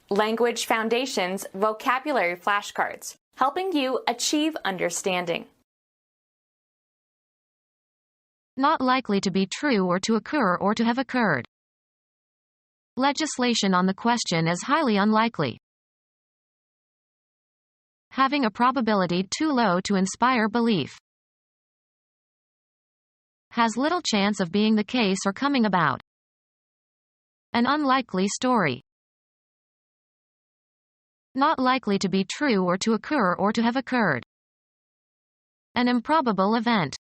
Language Foundations Vocabulary Flashcards, helping you achieve understanding. Not likely to be true or to occur or to have occurred. Legislation on the question is highly unlikely. Having a probability too low to inspire belief. Has little chance of being the case or coming about. An unlikely story. Not likely to be true or to occur or to have occurred. An improbable event.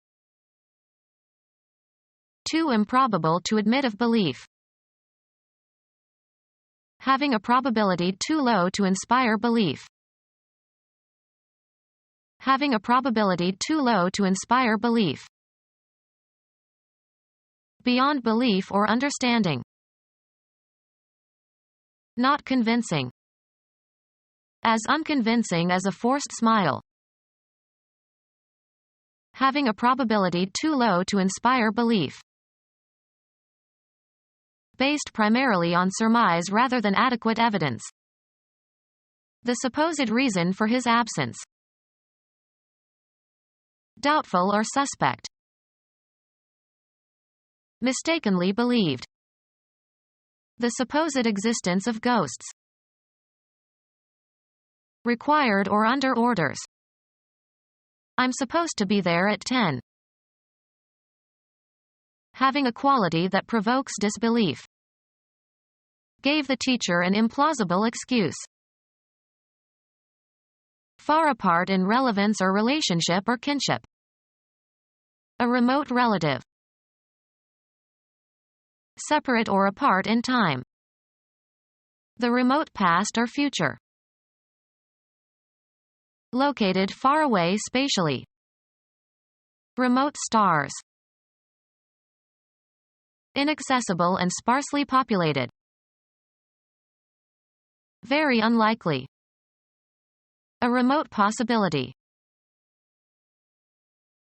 Too improbable to admit of belief. Having a probability too low to inspire belief. Having a probability too low to inspire belief. Beyond belief or understanding. Not convincing. As unconvincing as a forced smile. Having a probability too low to inspire belief. Based primarily on surmise rather than adequate evidence. The supposed reason for his absence. Doubtful or suspect. Mistakenly believed. The supposed existence of ghosts. Required or under orders. I'm supposed to be there at 10. Having a quality that provokes disbelief. Gave the teacher an implausible excuse. Far apart in relevance or relationship or kinship. A remote relative. Separate or apart in time. The remote past or future. Located far away spatially. Remote stars. Inaccessible and sparsely populated. Very unlikely. A remote possibility.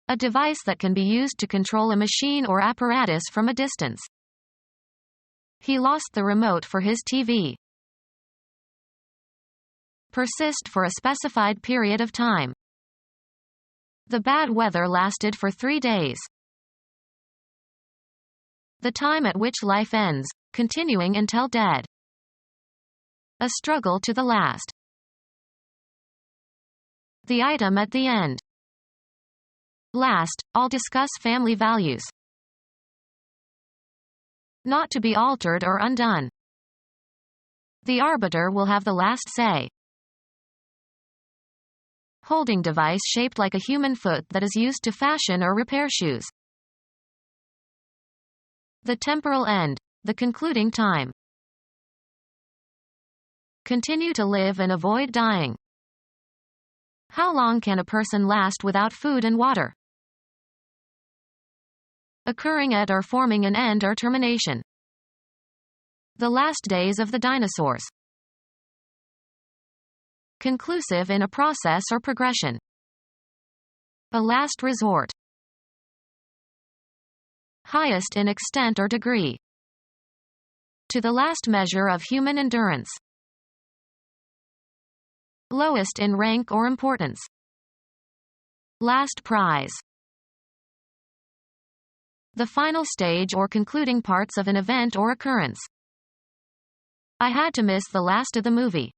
A device that can be used to control a machine or apparatus from a distance. He lost the remote for his TV. Persist for a specified period of time. The bad weather lasted for 3 days. The time at which life ends, continuing until dead. A struggle to the last. The item at the end. Last, I'll discuss family values. Not to be altered or undone. The arbiter will have the last say. Holding device shaped like a human foot that is used to fashion or repair shoes. The temporal end, the concluding time. Continue to live and avoid dying. How long can a person last without food and water? Occurring at or forming an end or termination. The last days of the dinosaurs. Conclusive in a process or progression. A last resort. Highest in extent or degree. To the last measure of human endurance. Lowest in rank or importance. Last prize. The final stage or concluding parts of an event or occurrence. I had to miss the last of the movie.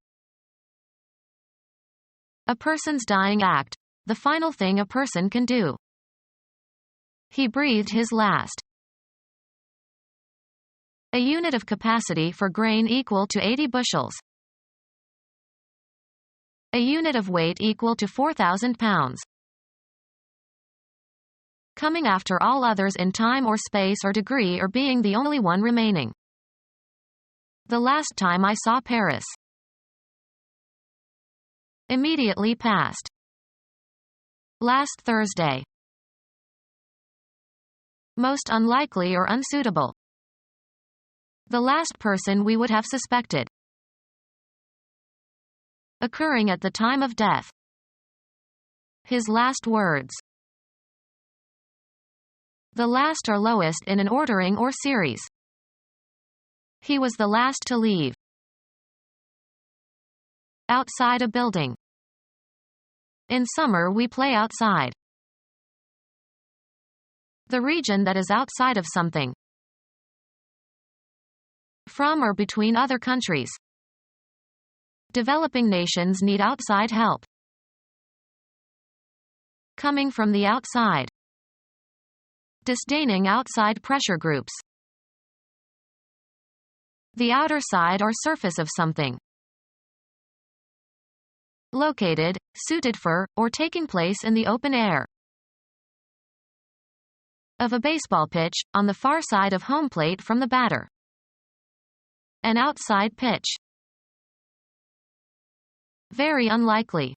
A person's dying act, the final thing a person can do. He breathed his last. A unit of capacity for grain equal to 80 bushels. A unit of weight equal to 4,000 pounds. Coming after all others in time or space or degree or being the only one remaining. The last time I saw Paris. Immediately past. Last Thursday. Most unlikely or unsuitable. The last person we would have suspected. Occurring at the time of death. His last words. The last or lowest in an ordering or series. He was the last to leave. Outside a building. In summer we play outside. The region that is outside of something. From or between other countries. Developing nations need outside help. Coming from the outside. Disdaining outside pressure groups. The outer side or surface of something. Located, suited for, or taking place in the open air. Of a baseball pitch, on the far side of home plate from the batter. An outside pitch. Very unlikely.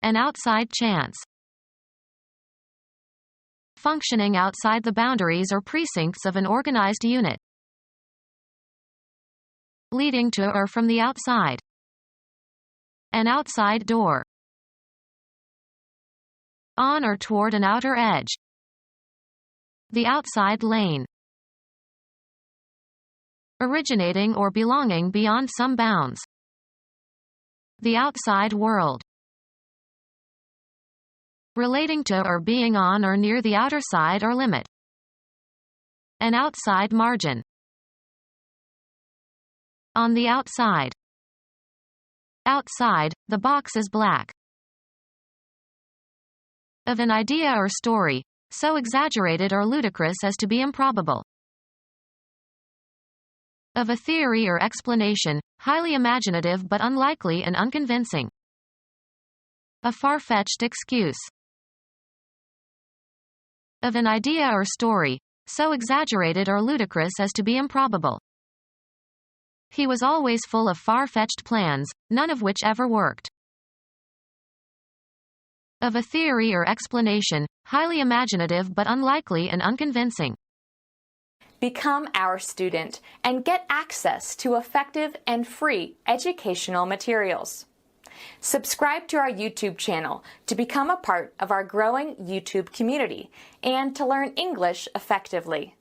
An outside chance. Functioning outside the boundaries or precincts of an organized unit. Leading to or from the outside. An outside door. On or toward an outer edge. The outside lane. Originating or belonging beyond some bounds. The outside world. Relating to or being on or near the outer side or limit. An outside margin. On the outside. Outside, the box is black. Of an idea or story, so exaggerated or ludicrous as to be improbable. Of a theory or explanation, highly imaginative but unlikely and unconvincing. A far-fetched excuse. Of an idea or story, so exaggerated or ludicrous as to be improbable. He was always full of far-fetched plans, none of which ever worked. Of a theory or explanation, highly imaginative but unlikely and unconvincing. Become our student and get access to effective and free educational materials. Subscribe to our YouTube channel to become a part of our growing YouTube community and to learn English effectively.